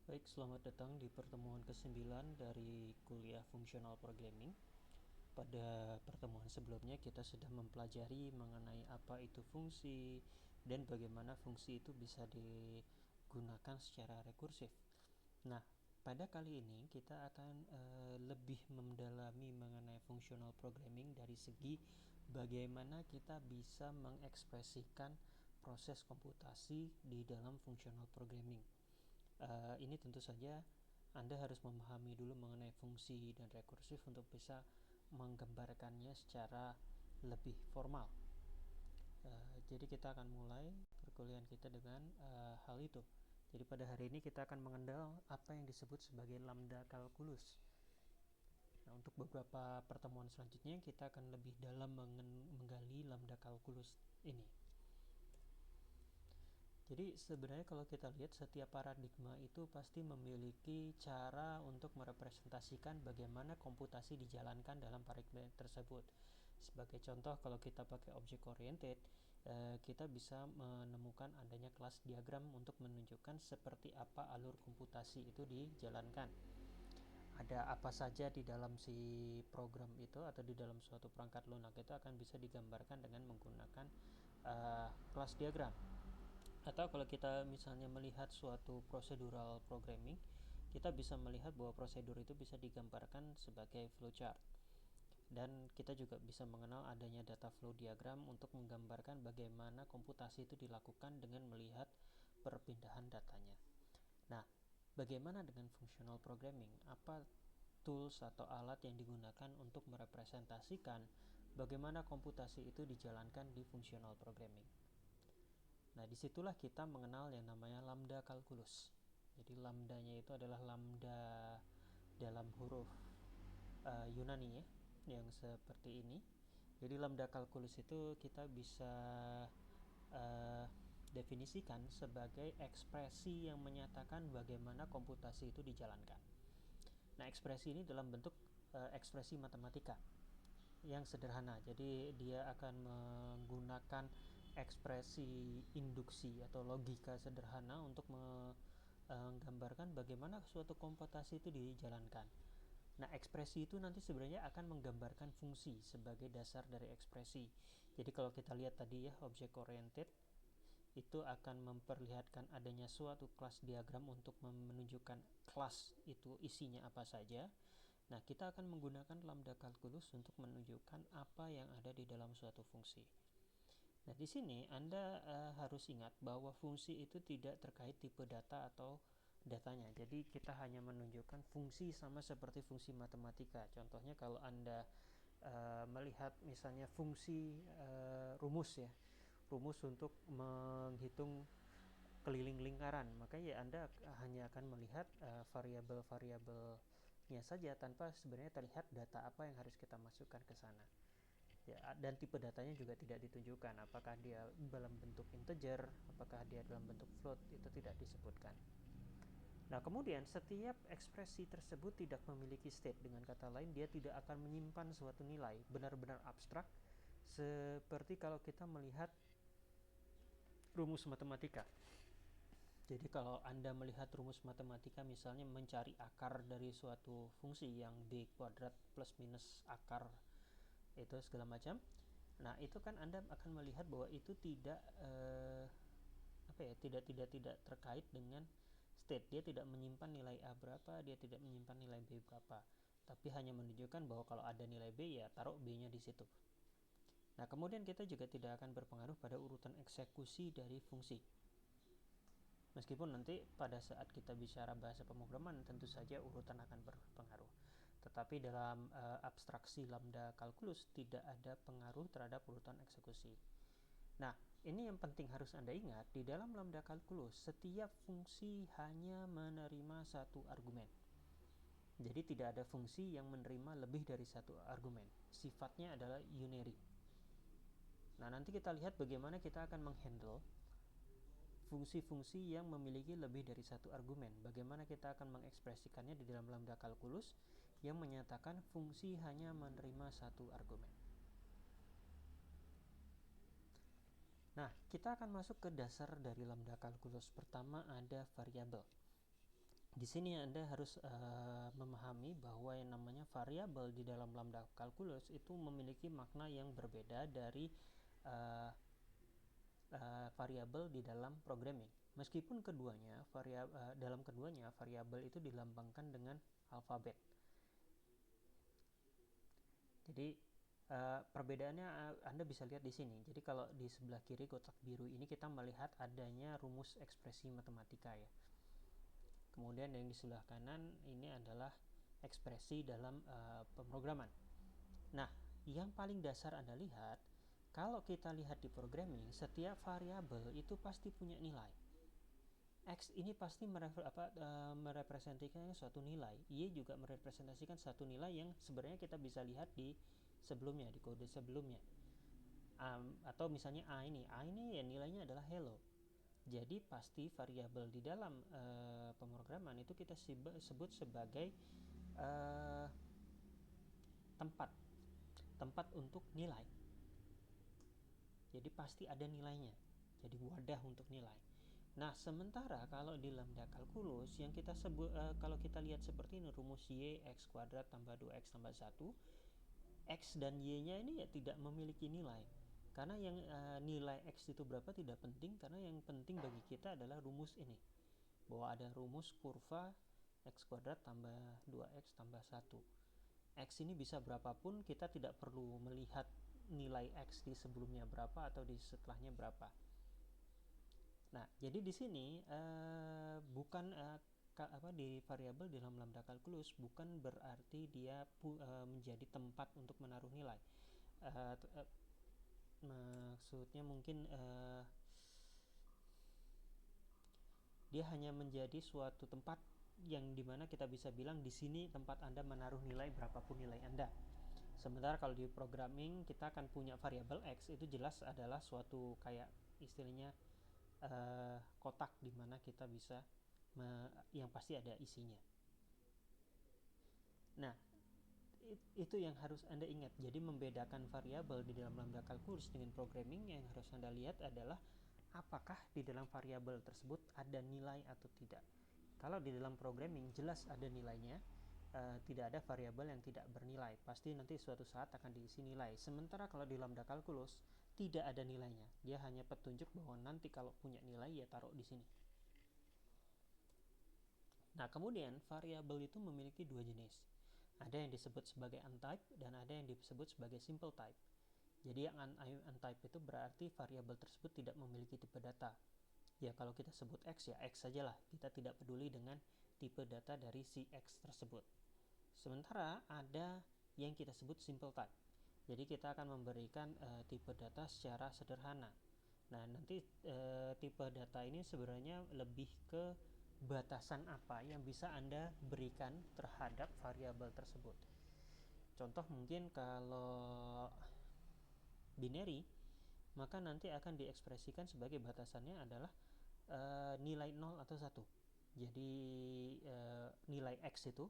Baik, selamat datang di pertemuan ke-9 dari kuliah Functional Programming. Pada pertemuan sebelumnya kita sudah mempelajari mengenai apa itu fungsi dan bagaimana fungsi itu bisa digunakan secara rekursif. Nah, pada kali ini kita akan lebih mendalami mengenai functional programming dari segi bagaimana kita bisa mengekspresikan proses komputasi di dalam functional programming. Ini tentu saja Anda harus memahami dulu mengenai fungsi dan rekursif untuk bisa menggambarkannya secara lebih formal. Jadi kita akan mulai perkuliahan kita dengan hal itu. Jadi pada hari ini kita akan mengenal apa yang disebut sebagai lambda kalkulus. Nah, untuk beberapa pertemuan selanjutnya kita akan lebih dalam menggali lambda kalkulus ini. Jadi sebenarnya kalau kita lihat setiap paradigma itu pasti memiliki cara untuk merepresentasikan bagaimana komputasi dijalankan dalam paradigma tersebut. Sebagai contoh, kalau kita pakai object oriented, kita bisa menemukan adanya kelas diagram untuk menunjukkan seperti apa alur komputasi itu dijalankan. Ada apa saja di dalam si program itu atau di dalam suatu perangkat lunak itu akan bisa digambarkan dengan menggunakan kelas diagram. Atau kalau kita misalnya melihat suatu procedural programming, kita bisa melihat bahwa prosedur itu bisa digambarkan sebagai flowchart. Dan kita juga bisa mengenal adanya data flow diagram untuk menggambarkan bagaimana komputasi itu dilakukan dengan melihat perpindahan datanya. Nah, bagaimana dengan functional programming? Apa tools atau alat yang digunakan untuk merepresentasikan bagaimana komputasi itu dijalankan di functional programming? Nah, disitulah kita mengenal yang namanya lambda kalkulus. Jadi lambdanya itu adalah lambda dalam huruf Yunani ya, yang seperti ini. Jadi lambda kalkulus itu kita bisa uh, definisikan sebagai ekspresi yang menyatakan bagaimana komputasi itu dijalankan. Nah, ekspresi ini dalam bentuk ekspresi matematika yang sederhana. Jadi dia akan menggunakan ekspresi induksi atau logika sederhana untuk menggambarkan bagaimana suatu komputasi itu dijalankan. Nah, ekspresi itu nanti sebenarnya akan menggambarkan fungsi sebagai dasar dari ekspresi. Jadi kalau kita lihat tadi ya, object oriented itu akan memperlihatkan adanya suatu kelas diagram untuk menunjukkan kelas itu isinya apa saja. Nah, kita akan menggunakan lambda kalkulus untuk menunjukkan apa yang ada di dalam suatu fungsi. Nah, di sini Anda harus ingat bahwa fungsi itu tidak terkait tipe data atau datanya. Jadi kita hanya menunjukkan fungsi sama seperti fungsi matematika. Contohnya kalau Anda melihat misalnya fungsi rumus ya, rumus untuk menghitung keliling lingkaran, maka ya Anda hanya akan melihat variabel-variabelnya saja tanpa sebenarnya terlihat data apa yang harus kita masukkan ke sana. Ya, dan tipe datanya juga tidak ditunjukkan, apakah dia dalam bentuk integer, apakah dia dalam bentuk float, itu tidak disebutkan. Nah, kemudian setiap ekspresi tersebut tidak memiliki state. Dengan kata lain, dia tidak akan menyimpan suatu nilai benar-benar abstrak seperti kalau kita melihat rumus matematika. Jadi kalau Anda melihat rumus matematika misalnya mencari akar dari suatu fungsi yang b kuadrat plus minus akar itu segala macam. Nah, itu kan Anda akan melihat bahwa itu tidak apa ya, tidak terkait dengan state. Dia tidak menyimpan nilai A berapa, dia tidak menyimpan nilai B berapa. Tapi hanya menunjukkan bahwa kalau ada nilai B ya taruh B-nya di situ. Nah, kemudian kita juga tidak akan berpengaruh pada urutan eksekusi dari fungsi. Meskipun nanti pada saat kita bicara bahasa pemrograman tentu saja urutan akan berpengaruh. Tetapi dalam abstraksi lambda kalkulus tidak ada pengaruh terhadap urutan eksekusi. Nah, ini yang penting harus Anda ingat, di dalam lambda kalkulus setiap fungsi hanya menerima satu argumen. Jadi tidak ada fungsi yang menerima lebih dari satu argumen. Sifatnya adalah unary. Nah, nanti kita lihat bagaimana kita akan menghandle fungsi-fungsi yang memiliki lebih dari satu argumen. Bagaimana kita akan mengekspresikannya di dalam lambda kalkulus yang menyatakan fungsi hanya menerima satu argumen. Nah, kita akan masuk ke dasar dari lambda kalkulus. Pertama ada variabel. Di sini Anda harus memahami bahwa yang namanya variabel di dalam lambda kalkulus itu memiliki makna yang berbeda dari variabel di dalam programming. Meskipun dalam keduanya variabel itu dilambangkan dengan alfabet. Jadi perbedaannya Anda bisa lihat di sini. Jadi kalau di sebelah kiri kotak biru ini kita melihat adanya rumus ekspresi matematika ya. Kemudian yang di sebelah kanan ini adalah ekspresi dalam pemrograman. Nah, yang paling dasar Anda lihat, kalau kita lihat di programming, setiap variabel itu pasti punya nilai. X ini pasti merepresentasikan suatu nilai. Y juga merepresentasikan satu nilai yang sebenarnya kita bisa lihat di sebelumnya, di kode sebelumnya. Atau misalnya A ini ya nilainya adalah hello. Jadi pasti variabel di dalam pemrograman itu kita sebut sebagai tempat untuk nilai. Jadi pasti ada nilainya. Jadi wadah untuk nilai. Nah, sementara kalau di lambda kalkulus yang kita sebut kalau kita lihat seperti ini rumus y x kuadrat tambah 2x tambah 1, x dan y-nya ini ya tidak memiliki nilai. Karena yang nilai x itu berapa tidak penting, karena yang penting bagi kita adalah rumus ini. Bahwa ada rumus kurva x kuadrat tambah 2x tambah 1. X ini bisa berapapun, kita tidak perlu melihat nilai x di sebelumnya berapa atau di setelahnya berapa. Nah, jadi di sini bukan di variabel dalam lambda kalkulus bukan berarti dia menjadi tempat untuk menaruh nilai. Maksudnya mungkin dia hanya menjadi suatu tempat yang dimana kita bisa bilang di sini tempat Anda menaruh nilai berapapun nilai Anda. Sementara kalau di programming kita akan punya variabel x, itu jelas adalah suatu kayak istilahnya kotak di mana kita bisa yang pasti ada isinya. Nah, itu yang harus Anda ingat. Jadi membedakan variabel di dalam lambda kalkulus dengan programming yang harus Anda lihat adalah apakah di dalam variabel tersebut ada nilai atau tidak. Kalau di dalam programming jelas ada nilainya, tidak ada variabel yang tidak bernilai. Pasti nanti suatu saat akan diisi nilai. Sementara kalau di lambda kalkulus tidak ada nilainya. Dia hanya petunjuk bahwa nanti kalau punya nilai ya taruh di sini. Nah, kemudian variabel itu memiliki dua jenis. Ada yang disebut sebagai untyped dan ada yang disebut sebagai simple type. Jadi yang untyped itu berarti variabel tersebut tidak memiliki tipe data. Ya kalau kita sebut X ya X sajalah, kita tidak peduli dengan tipe data dari si X tersebut. Sementara ada yang kita sebut simple type. Jadi kita akan memberikan tipe data secara sederhana. Nah, nanti tipe data ini sebenarnya lebih ke batasan apa yang bisa Anda berikan terhadap variabel tersebut. Contoh mungkin kalau binary, maka nanti akan diekspresikan sebagai batasannya adalah nilai 0 atau 1. Jadi nilai X itu,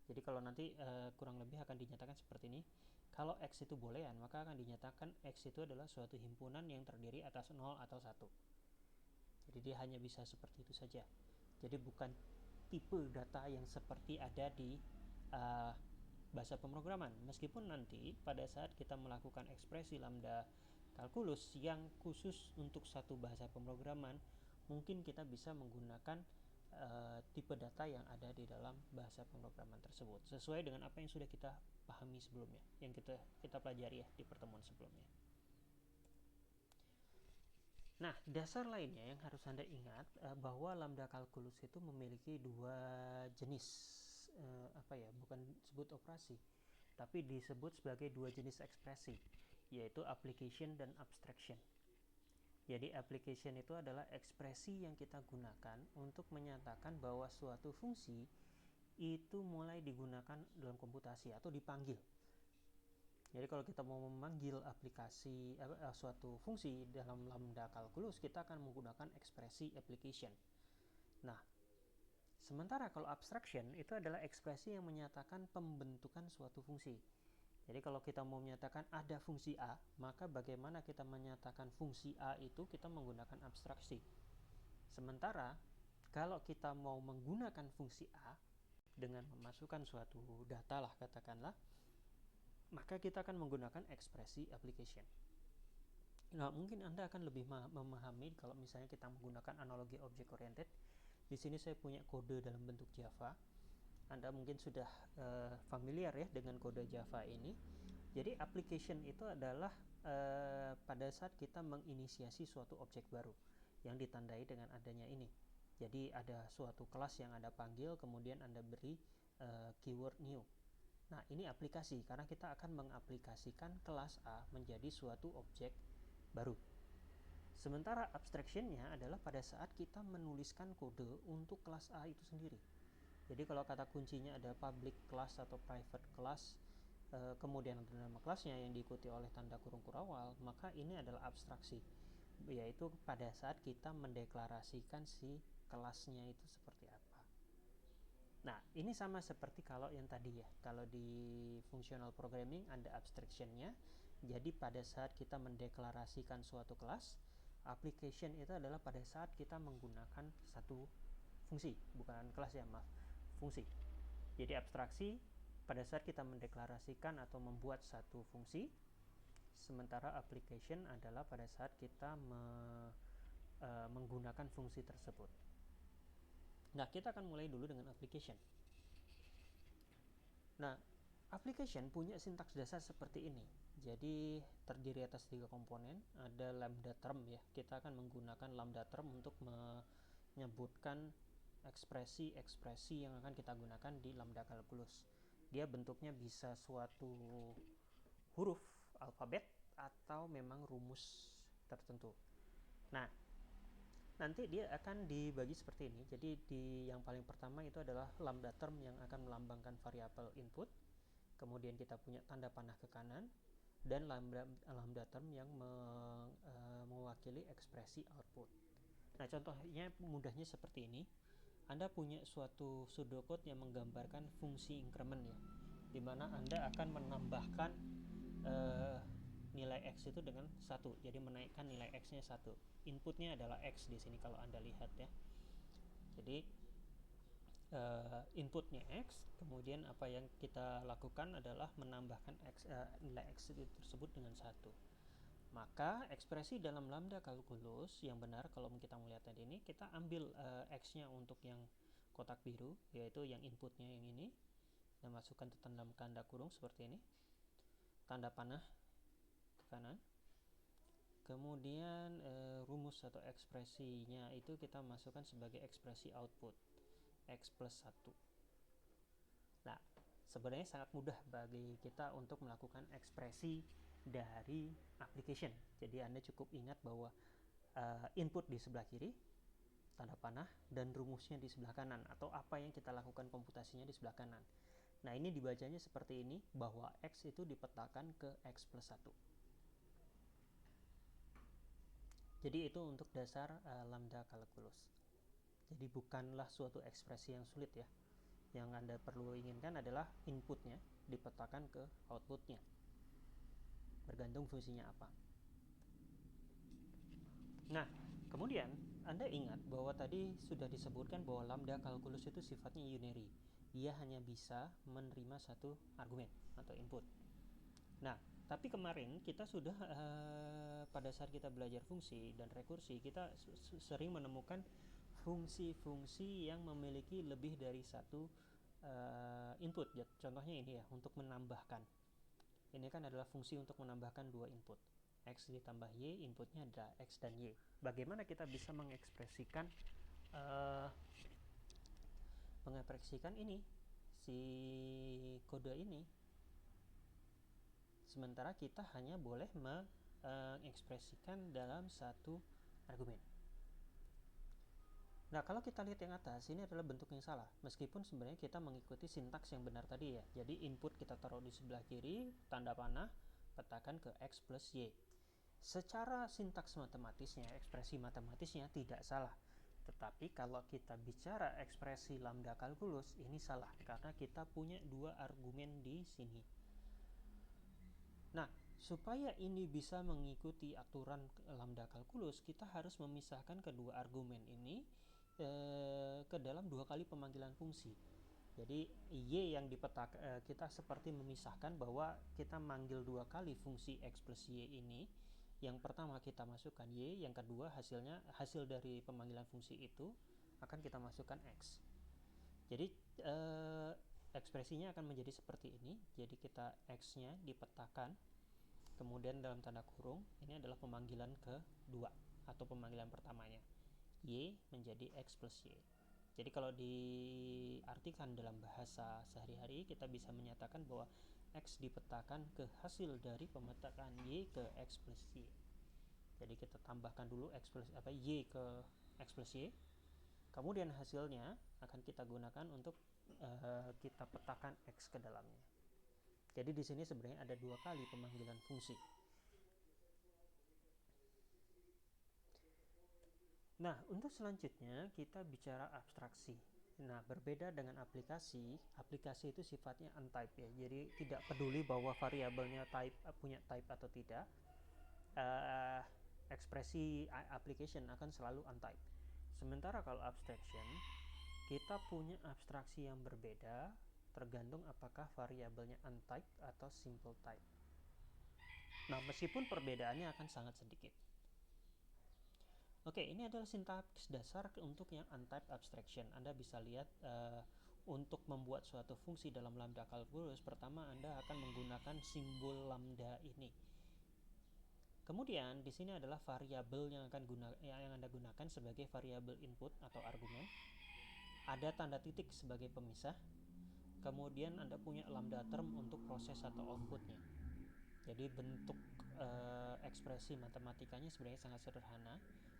jadi kalau nanti kurang lebih akan dinyatakan seperti ini. Kalau X itu boolean, maka akan dinyatakan X itu adalah suatu himpunan yang terdiri atas 0 atau 1. Jadi dia hanya bisa seperti itu saja. Jadi bukan tipe data yang seperti ada di bahasa pemrograman. Meskipun nanti pada saat kita melakukan ekspresi lambda kalkulus yang khusus untuk satu bahasa pemrograman, mungkin kita bisa menggunakan tipe data yang ada di dalam bahasa pemrograman tersebut sesuai dengan apa yang sudah kita pahami sebelumnya, yang kita pelajari ya di pertemuan sebelumnya. Nah, dasar lainnya yang harus Anda ingat bahwa lambda kalkulus itu memiliki dua jenis bukan disebut operasi, tapi disebut sebagai dua jenis ekspresi, yaitu application dan abstraction. Jadi application itu adalah ekspresi yang kita gunakan untuk menyatakan bahwa suatu fungsi itu mulai digunakan dalam komputasi atau dipanggil. Jadi kalau kita mau memanggil aplikasi suatu fungsi dalam lambda kalkulus, kita akan menggunakan ekspresi application. Nah, sementara kalau abstraction itu adalah ekspresi yang menyatakan pembentukan suatu fungsi. Jadi kalau kita mau menyatakan ada fungsi A, maka bagaimana kita menyatakan fungsi A itu kita menggunakan abstraksi. Sementara kalau kita mau menggunakan fungsi A dengan memasukkan suatu data lah katakanlah, maka kita akan menggunakan ekspresi application. Nah, mungkin Anda akan lebih memahami kalau misalnya kita menggunakan analogi object oriented. Di sini saya punya kode dalam bentuk Java. Anda mungkin sudah familiar ya dengan kode Java ini. Jadi application itu adalah pada saat kita menginisiasi suatu objek baru yang ditandai dengan adanya ini. Jadi ada suatu kelas yang Anda panggil, kemudian Anda beri keyword new. Nah, ini aplikasi karena kita akan mengaplikasikan kelas A menjadi suatu objek baru. Sementara abstractionnya adalah pada saat kita menuliskan kode untuk kelas A itu sendiri. Jadi kalau kata kuncinya ada public class atau private class, kemudian ada nama kelasnya yang diikuti oleh tanda kurung kurawal, maka ini adalah abstraksi, yaitu pada saat kita mendeklarasikan si kelasnya itu seperti apa. Nah, ini sama seperti kalau yang tadi ya, kalau di functional programming ada abstractionnya. Jadi pada saat kita mendeklarasikan suatu kelas, application itu adalah pada saat kita menggunakan satu fungsi, bukan kelas ya, maaf, fungsi. Jadi abstraksi pada saat kita mendeklarasikan atau membuat satu fungsi, sementara application adalah pada saat kita menggunakan fungsi tersebut. Nah, kita akan mulai dulu dengan application. Nah, application punya sintaks dasar seperti ini. Jadi terdiri atas 3 komponen. Ada lambda term ya. Kita akan menggunakan lambda term untuk menyebutkan ekspresi-ekspresi yang akan kita gunakan di lambda calculus. Dia bentuknya bisa suatu huruf alfabet atau memang rumus tertentu. Nah, nanti dia akan dibagi seperti ini. Jadi di yang paling pertama itu adalah lambda term yang akan melambangkan variabel input. Kemudian kita punya tanda panah ke kanan dan lambda term yang mewakili ekspresi output. Nah, contohnya mudahnya seperti ini. Anda punya suatu pseudocode yang menggambarkan fungsi increment ya, di mana Anda akan menambahkan nilai X itu dengan 1. Jadi menaikkan nilai X-nya 1. Inputnya adalah X di sini kalau Anda lihat ya. Jadi inputnya X, kemudian apa yang kita lakukan adalah menambahkan nilai X tersebut dengan 1. Maka ekspresi dalam lambda calculus yang benar kalau kita melihat tadi ini, kita ambil X-nya untuk yang kotak biru, yaitu yang inputnya yang ini, dan masukkan tanda kurung seperti ini, tanda panah ke kanan. Kemudian rumus atau ekspresinya itu kita masukkan sebagai ekspresi output X plus 1. Nah, sebenarnya sangat mudah bagi kita untuk melakukan ekspresi dari application. Jadi Anda cukup ingat bahwa input di sebelah kiri, tanda panah, dan rumusnya di sebelah kanan, atau apa yang kita lakukan komputasinya di sebelah kanan. Nah, ini dibacanya seperti ini, bahwa X itu dipetakan ke X plus 1. Jadi itu untuk dasar lambda calculus. Jadi bukanlah suatu ekspresi yang sulit ya. Yang Anda perlu inginkan adalah inputnya dipetakan ke outputnya, bergantung fungsinya apa. Nah, kemudian Anda ingat bahwa tadi sudah disebutkan bahwa lambda calculus itu sifatnya unary. Dia hanya bisa menerima satu argumen atau input. Nah, tapi kemarin kita sudah pada saat kita belajar fungsi dan rekursi, kita sering menemukan fungsi-fungsi yang memiliki lebih dari satu input. Contohnya ini ya, untuk menambahkan. Ini kan adalah fungsi untuk menambahkan 2 input. X ditambah Y, inputnya ada X dan Y. Bagaimana kita bisa mengekspresikan ini, si kode ini, sementara kita hanya boleh mengekspresikan dalam satu argumen. Nah, kalau kita lihat yang atas, ini adalah bentuk yang salah. Meskipun sebenarnya kita mengikuti sintaks yang benar tadi ya. Jadi input kita taruh di sebelah kiri, tanda panah, petakan ke X plus Y. Secara sintaks matematisnya, ekspresi matematisnya tidak salah. Tetapi kalau kita bicara ekspresi lambda calculus, ini salah karena kita punya 2 argumen di sini. Nah, supaya ini bisa mengikuti aturan lambda calculus, kita harus memisahkan kedua argumen ini ke dalam 2 kali pemanggilan fungsi. Jadi Y yang kita seperti memisahkan bahwa kita manggil 2 kali fungsi X plus Y ini. Yang pertama kita masukkan Y, yang kedua hasil dari pemanggilan fungsi itu akan kita masukkan X. Jadi ekspresinya akan menjadi seperti ini. Jadi kita X-nya dipetakan, kemudian dalam tanda kurung ini adalah pemanggilan kedua atau pemanggilan pertamanya. Y menjadi X plus Y. Jadi kalau diartikan dalam bahasa sehari-hari, kita bisa menyatakan bahwa X dipetakan ke hasil dari pemetaan Y ke X plus Y. Jadi kita tambahkan dulu Y ke X plus Y. Kemudian hasilnya akan kita gunakan untuk kita petakan X ke dalamnya. Jadi di sini sebenarnya ada 2 kali pemanggilan fungsi. Nah, untuk selanjutnya kita bicara abstraksi. Nah, berbeda dengan aplikasi itu sifatnya untyped ya. Jadi tidak peduli bahwa variabelnya punya type atau tidak. Ekspresi application akan selalu untyped. Sementara kalau abstraction, kita punya abstraksi yang berbeda tergantung apakah variabelnya untyped atau simple type. Nah, meskipun perbedaannya akan sangat sedikit. Oke, ini adalah sintaks dasar untuk yang untyped abstraction. Anda bisa lihat untuk membuat suatu fungsi dalam lambda kalkulus, pertama Anda akan menggunakan simbol lambda ini. Kemudian di sini adalah variabel yang Anda gunakan sebagai variabel input atau argumen. Ada tanda titik sebagai pemisah. Kemudian Anda punya lambda term untuk proses atau outputnya. Jadi bentuk ekspresi matematikanya sebenarnya sangat sederhana.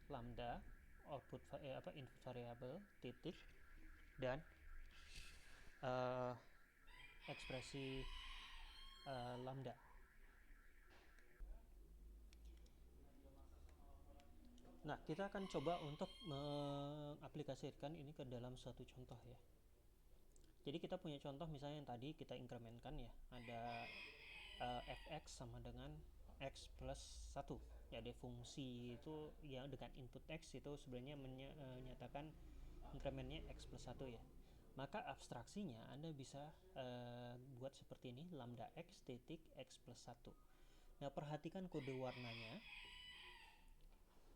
Lambda, input variable, titik, dan ekspresi lambda. Nah, kita akan coba untuk mengaplikasikan ini ke dalam suatu contoh ya. Jadi kita punya contoh misalnya yang tadi kita incrementkan ya. Ada fx sama dengan x plus 1. Jadi fungsi itu yang dengan input x itu sebenarnya menyatakan incrementnya x plus 1 ya. Maka abstraksinya Anda bisa buat seperti ini, lambda x titik x plus 1. Nah, perhatikan kode warnanya.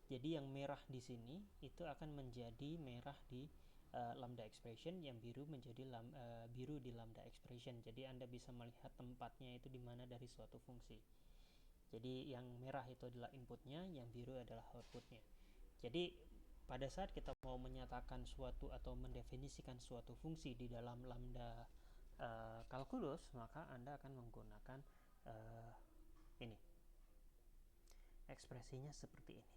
Jadi yang merah di sini itu akan menjadi merah di lambda expression, yang biru menjadi biru di lambda expression. Jadi Anda bisa melihat tempatnya itu di mana dari suatu fungsi. Jadi yang merah itu adalah inputnya, yang biru adalah outputnya. Jadi pada saat kita mau menyatakan suatu atau mendefinisikan suatu fungsi di dalam lambda kalkulus, maka Anda akan menggunakan ini. Ekspresinya seperti ini.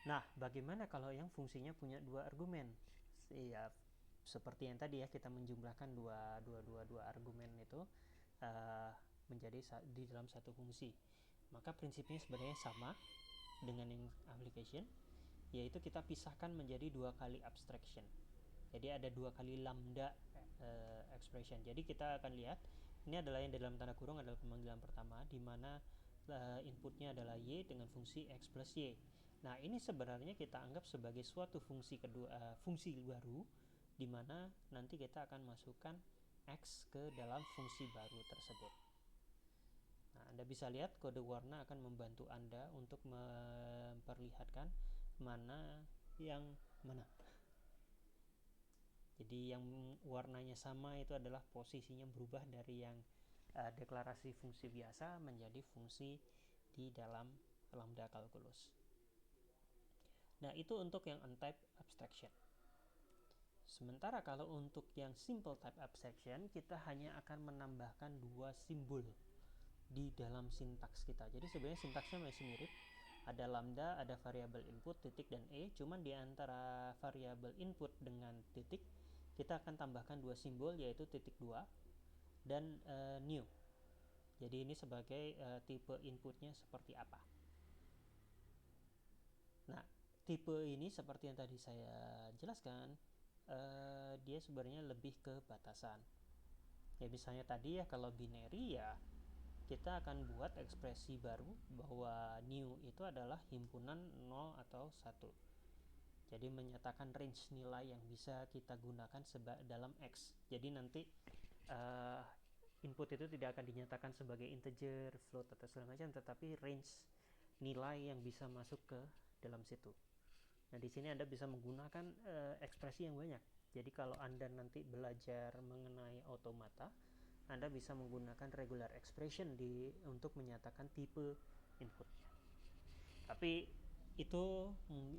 Nah, bagaimana kalau yang fungsinya punya 2 argumen? Ya, seperti yang tadi ya, kita menjumlahkan dua argumen itu menjadi di dalam satu fungsi. Maka prinsipnya sebenarnya sama dengan yang application, yaitu kita pisahkan menjadi 2 kali abstraction. Jadi ada 2 kali lambda expression. Jadi kita akan lihat ini adalah yang dalam tanda kurung adalah pemanggilan pertama, di mana inputnya adalah y dengan fungsi x plus y. Nah, ini sebenarnya kita anggap sebagai suatu fungsi fungsi baru, di mana nanti kita akan masukkan x ke dalam fungsi baru tersebut. Nah, Anda bisa lihat kode warna akan membantu Anda untuk memperlihatkan mana yang mana. Jadi yang warnanya sama itu adalah posisinya berubah dari yang deklarasi fungsi biasa menjadi fungsi di dalam lambda kalkulus. Nah, itu untuk yang untyped abstraction. Sementara kalau untuk yang simple type abstraction, kita hanya akan menambahkan 2 simbol di dalam sintaks kita. Jadi sebenarnya sintaksnya masih mirip. Ada lambda, ada variabel input, titik, dan e. Cuman di antara variabel input dengan titik, kita akan tambahkan 2 simbol, yaitu titik 2 dan new. Jadi ini sebagai tipe inputnya seperti apa. Nah, tipe ini seperti yang tadi saya jelaskan, dia sebenarnya lebih ke batasan. Ya misalnya tadi ya, kalau binary ya kita akan buat ekspresi baru bahwa new itu adalah himpunan 0 atau 1. Jadi menyatakan range nilai yang bisa kita gunakan dalam X. Jadi nanti input itu tidak akan dinyatakan sebagai integer, float atau segala macam, tetapi range nilai yang bisa masuk ke dalam situ. Nah, di sini Anda bisa menggunakan ekspresi yang banyak. Jadi kalau Anda nanti belajar mengenai automata, Anda bisa menggunakan regular expression untuk menyatakan tipe inputnya. Tapi itu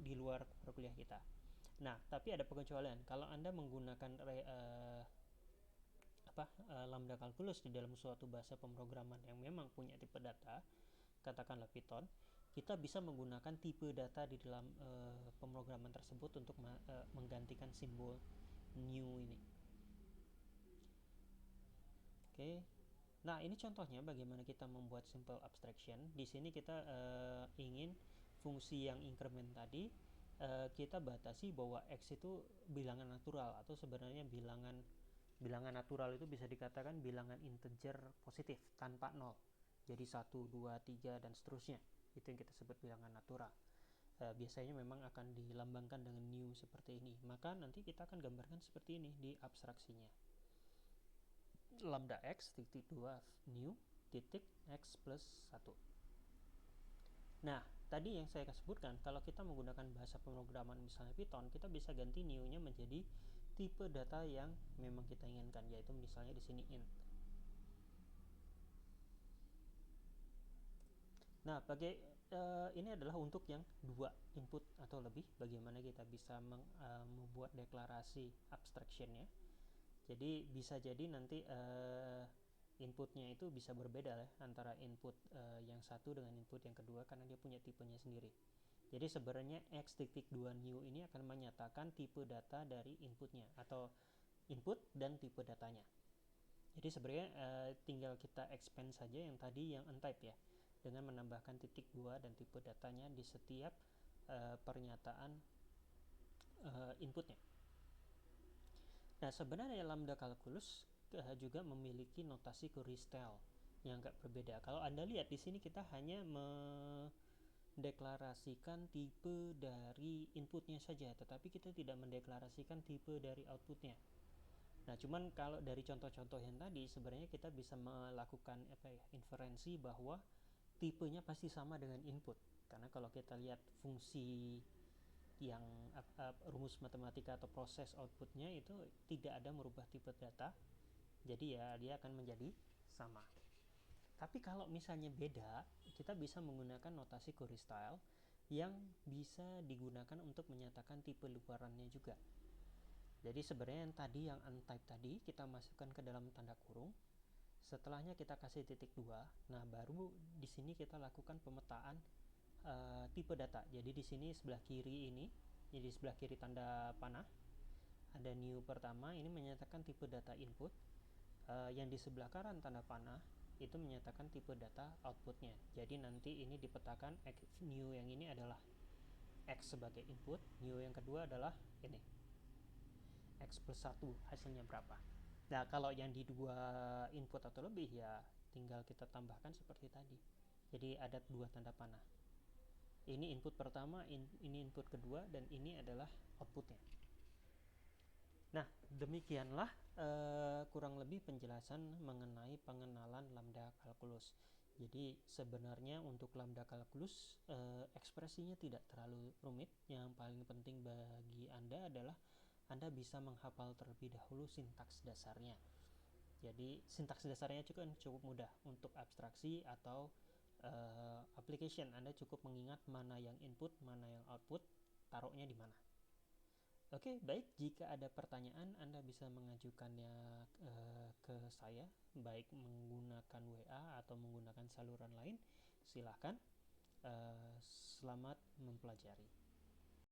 di luar kuliah kita. Nah, tapi ada pengecualian. Kalau Anda menggunakan lambda calculus di dalam suatu bahasa pemrograman yang memang punya tipe data, katakanlah Python, kita bisa menggunakan tipe data di dalam pemrograman tersebut untuk menggantikan simbol new ini. Oke. Nah, ini contohnya bagaimana kita membuat simple abstraction. Di sini kita ingin fungsi yang increment tadi kita batasi bahwa x itu bilangan natural, atau sebenarnya bilangan natural itu bisa dikatakan bilangan integer positif tanpa nol. Jadi 1, 2, 3 dan seterusnya. Itu yang kita sebut bilangan natural. Biasanya memang akan dilambangkan dengan new seperti ini. Maka nanti kita akan gambarkan seperti ini di abstraksinya. Lambda x titik 2 new titik x plus 1. Nah, tadi yang saya sebutkan, kalau kita menggunakan bahasa pemrograman misalnya Python, kita bisa ganti new-nya menjadi tipe data yang memang kita inginkan, yaitu misalnya di sini int. Nah, ini adalah untuk yang 2 input atau lebih, bagaimana kita bisa membuat deklarasi abstractionnya. Jadi bisa jadi nanti inputnya itu bisa berbeda ya, antara input yang satu dengan input yang kedua, karena dia punya tipenya sendiri. Jadi sebenarnya x.2 new ini akan menyatakan tipe data dari inputnya, atau input dan tipe datanya. Jadi sebenarnya tinggal kita expand saja yang tadi yang untype ya, dengan menambahkan titik 2 dan tipe datanya di setiap pernyataan inputnya. Nah, sebenarnya lambda calculus juga memiliki notasi query style yang agak berbeda. Kalau Anda lihat di sini kita hanya mendeklarasikan tipe dari inputnya saja, tetapi kita tidak mendeklarasikan tipe dari outputnya. Nah, cuman kalau dari contoh-contoh yang tadi sebenarnya kita bisa melakukan inferensi bahwa tipenya pasti sama dengan input. Karena kalau kita lihat fungsi yang rumus matematika atau proses outputnya itu tidak ada merubah tipe data, jadi ya dia akan menjadi sama. Tapi kalau misalnya beda, kita bisa menggunakan notasi query style yang bisa digunakan untuk menyatakan tipe luarannya juga. Jadi sebenarnya yang tadi yang untype tadi kita masukkan ke dalam tanda kurung, setelahnya kita kasih titik 2. Nah, baru di sini kita lakukan pemetaan tipe data. Jadi di sini sebelah kiri ini, jadi sebelah kiri tanda panah ada new pertama, ini menyatakan tipe data input. Yang di sebelah kanan tanda panah itu menyatakan tipe data outputnya. Jadi nanti ini dipetakan new yang ini adalah x sebagai input, new yang kedua adalah ini x plus 1 hasilnya berapa. Nah, kalau yang di 2 input atau lebih ya tinggal kita tambahkan seperti tadi. Jadi ada 2 tanda panah. Ini input pertama, ini input kedua, dan ini adalah outputnya. Nah, demikianlah kurang lebih penjelasan mengenai pengenalan lambda calculus. Jadi sebenarnya untuk lambda calculus ekspresinya tidak terlalu rumit. Yang paling penting bagi Anda adalah Anda bisa menghafal terlebih dahulu sintaks dasarnya. Jadi sintaks dasarnya cukup mudah. Untuk abstraksi atau application, Anda cukup mengingat mana yang input, mana yang output, taruhnya di mana. Oke, baik. Jika ada pertanyaan, Anda bisa mengajukannya ke saya, baik menggunakan WA atau menggunakan saluran lain. Silahkan. Selamat mempelajari.